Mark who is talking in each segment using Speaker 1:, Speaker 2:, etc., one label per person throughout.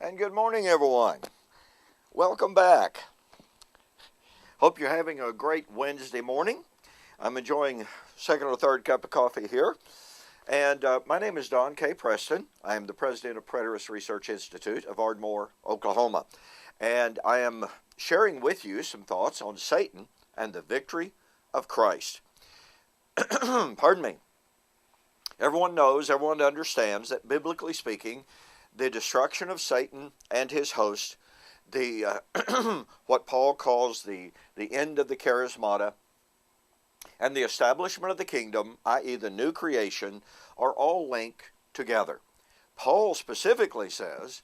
Speaker 1: And good morning, everyone. Welcome back. Hope you're having a great Wednesday morning. I'm enjoying second or third cup of coffee here. And my name is Don K. Preston. I am the president of Preterist Research Institute of Ardmore, Oklahoma. And I am sharing with you some thoughts on Satan and the victory of Christ. Pardon me. Everyone understands that biblically speaking, the destruction of Satan and his host, the what Paul calls the end of the charismata, and the establishment of the kingdom, i.e. the new creation, are all linked together. Paul specifically says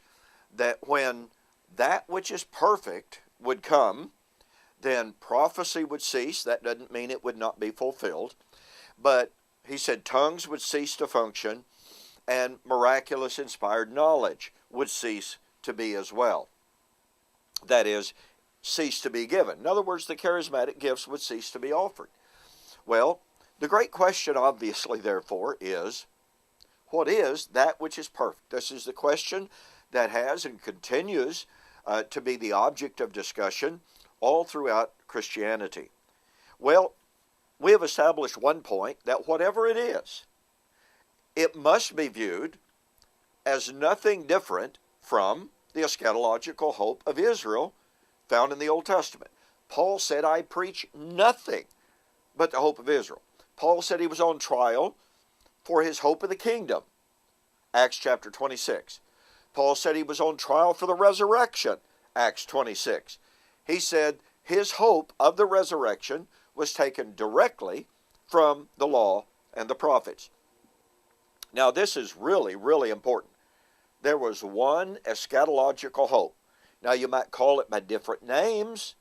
Speaker 1: that when that which is perfect would come, then prophecy would cease. That doesn't mean it would not be fulfilled. But he said tongues would cease to function, and miraculous inspired knowledge would cease to be as well. That is, cease to be given. In other words, the charismatic gifts would cease to be offered. Well, the great question, obviously, therefore, is, what is that which is perfect? This is the question that has and continues to be the object of discussion all throughout Christianity. Well, we have established one point, that whatever it is, it must be viewed as nothing different from the eschatological hope of Israel found in the Old Testament. Paul said, I preach nothing but the hope of Israel. Paul said he was on trial for his hope of the kingdom. Acts chapter 26. Paul said he was on trial for the resurrection. Acts 26. He said his hope of the resurrection was taken directly from the law and the prophets. Now, this is really, really important. There was one eschatological hope. Now, you might call it by different names.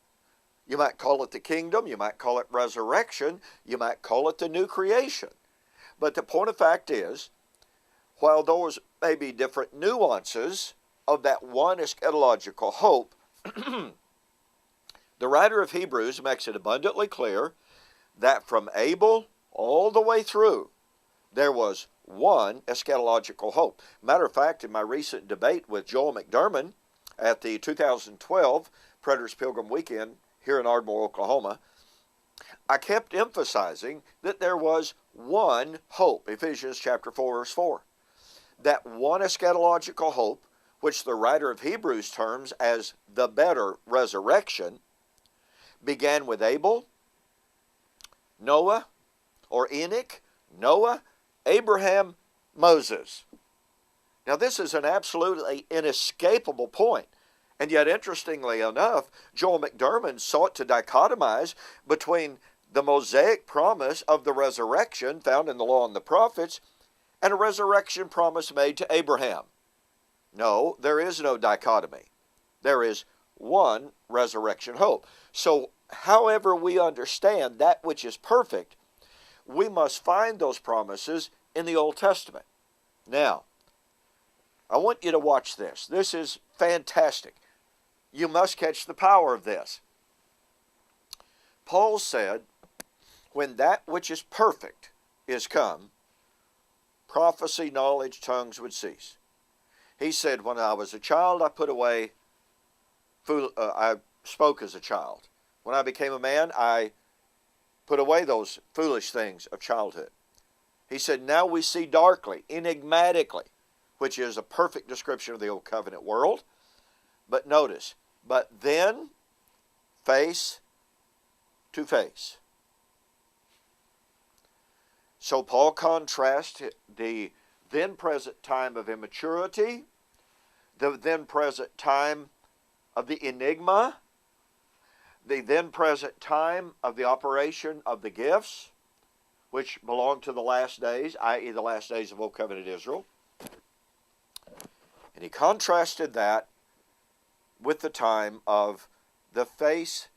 Speaker 1: You might call it the kingdom. You might call it resurrection. You might call it the new creation. But the point of fact is, while those may be different nuances of that one eschatological hope, the writer of Hebrews makes it abundantly clear that from Abel all the way through, there was one eschatological hope. Matter of fact, in my recent debate with Joel McDermott at the 2012 Preterist Pilgrim Weekend here in Ardmore, Oklahoma, I kept emphasizing that there was one hope, Ephesians chapter 4, verse 4. That one eschatological hope, which the writer of Hebrews terms as the better resurrection, began with Abel, Noah, or Enoch, Noah, Abraham, Moses. Now, this is an absolutely inescapable point. And yet, interestingly enough, Joel McDermott sought to dichotomize between the Mosaic promise of the resurrection found in the law and the prophets and a resurrection promise made to Abraham. No, there is no dichotomy. There is one resurrection hope. So, however we understand that which is perfect, we must find those promises in the Old Testament. Now, I want you to watch this. This is fantastic. You must catch the power of this. Paul said, when that which is perfect is come, prophecy, knowledge, tongues would cease. He said, when I was a child, I spoke as a child. When I became a man, I put away those foolish things of childhood. He said, now we see darkly, enigmatically, which is a perfect description of the Old Covenant world. But notice, but then face to face. So Paul contrasts the then present time of immaturity, the then present time of the enigma, the then present time of the operation of the gifts, which belong to the last days, i.e. the last days of Old Covenant Israel. And he contrasted that with the time of the face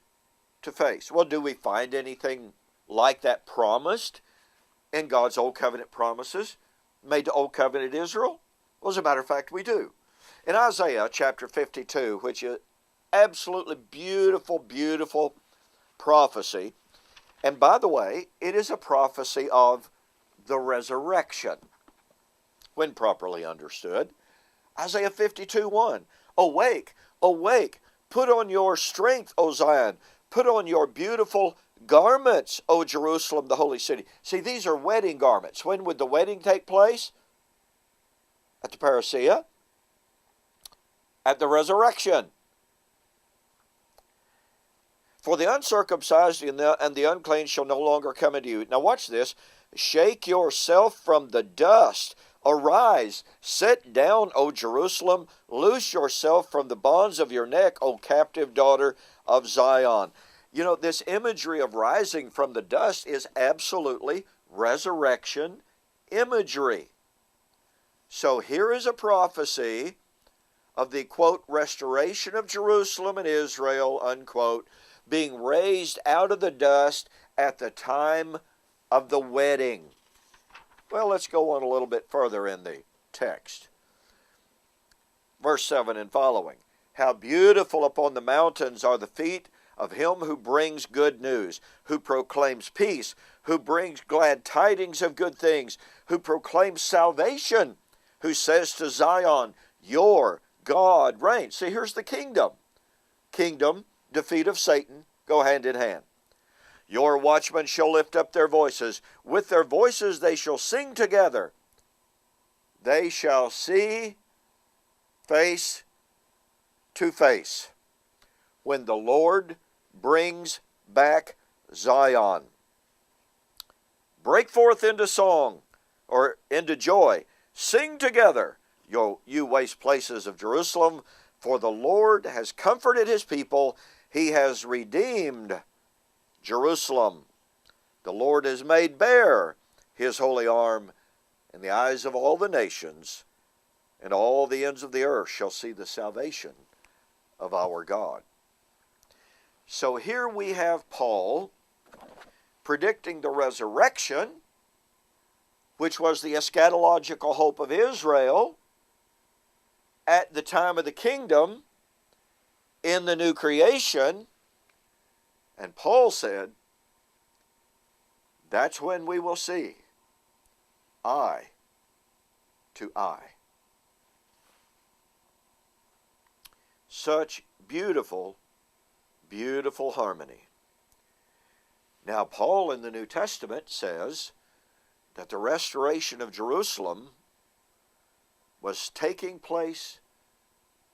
Speaker 1: to face. Well, do we find anything like that promised in God's Old Covenant promises made to Old Covenant Israel? Well, as a matter of fact, we do. In Isaiah chapter 52, which is absolutely beautiful, beautiful prophecy. And by the way, it is a prophecy of the resurrection, when properly understood. Isaiah 52:1. Awake, awake, put on your strength, O Zion. Put on your beautiful garments, O Jerusalem, the holy city. See, these are wedding garments. When would the wedding take place? At the parousia. At the resurrection. For the uncircumcised and the unclean shall no longer come into you. Now watch this. Shake yourself from the dust. Arise, sit down, O Jerusalem. Loose yourself from the bonds of your neck, O captive daughter of Zion. You know, this imagery of rising from the dust is absolutely resurrection imagery. So here is a prophecy of the, quote, restoration of Jerusalem and Israel, unquote, being raised out of the dust at the time of the wedding. Well, let's go on a little bit further in the text. Verse 7 and following. How beautiful upon the mountains are the feet of him who brings good news, who proclaims peace, who brings glad tidings of good things, who proclaims salvation, who says to Zion, your God reigns. See, here's the kingdom. Kingdom, defeat of Satan, go hand in hand. Your watchmen shall lift up their voices. With their voices they shall sing together. They shall see face to face when the Lord brings back Zion. Break forth into song, or into joy. Sing together, you waste places of Jerusalem, for the Lord has comforted his people. He has redeemed Jerusalem. The Lord has made bare his holy arm in the eyes of all the nations, and all the ends of the earth shall see the salvation of our God. So here we have Paul predicting the resurrection, which was the eschatological hope of Israel at the time of the kingdom in the new creation. And Paul said, that's when we will see eye to eye. Such beautiful, beautiful harmony. Now, Paul in the New Testament says that the restoration of Jerusalem was taking place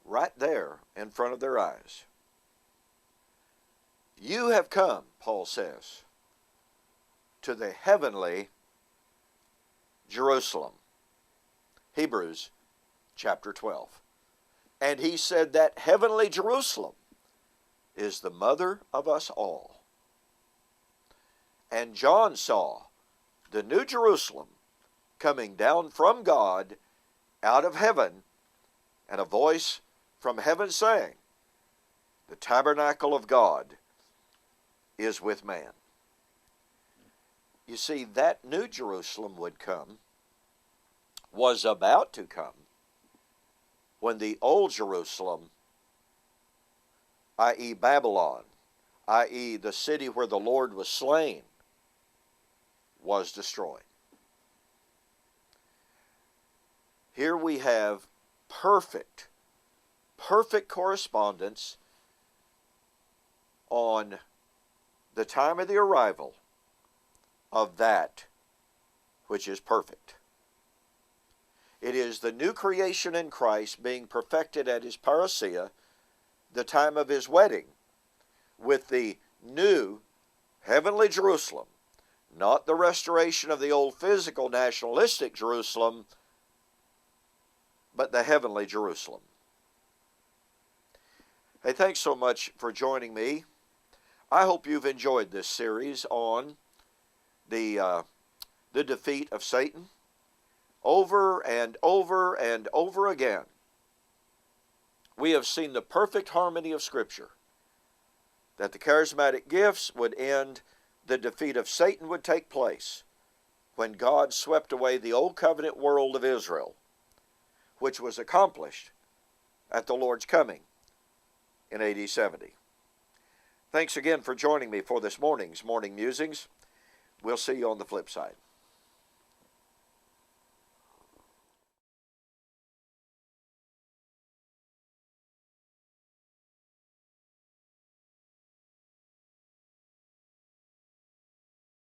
Speaker 1: right there in front of their eyes. You have come, Paul says, to the heavenly Jerusalem. Hebrews chapter 12. And he said that heavenly Jerusalem is the mother of us all. And John saw the new Jerusalem coming down from God out of heaven, and a voice from heaven saying, the tabernacle of God is with man. You see, that new Jerusalem would come, was about to come, when the old Jerusalem, i.e. Babylon, i.e. the city where the Lord was slain, was destroyed. Here we have perfect correspondence on the time of the arrival of that which is perfect. It is the new creation in Christ being perfected at his parousia, the time of his wedding, with the new heavenly Jerusalem, not the restoration of the old physical nationalistic Jerusalem, but the heavenly Jerusalem. Hey, thanks so much for joining me. I hope you've enjoyed this series on the defeat of Satan. Over and over and over again, we have seen the perfect harmony of Scripture, that the charismatic gifts would end, the defeat of Satan would take place when God swept away the old covenant world of Israel, which was accomplished at the Lord's coming in AD 70. Thanks again for joining me for this morning's Morning Musings. We'll see you on the flip side.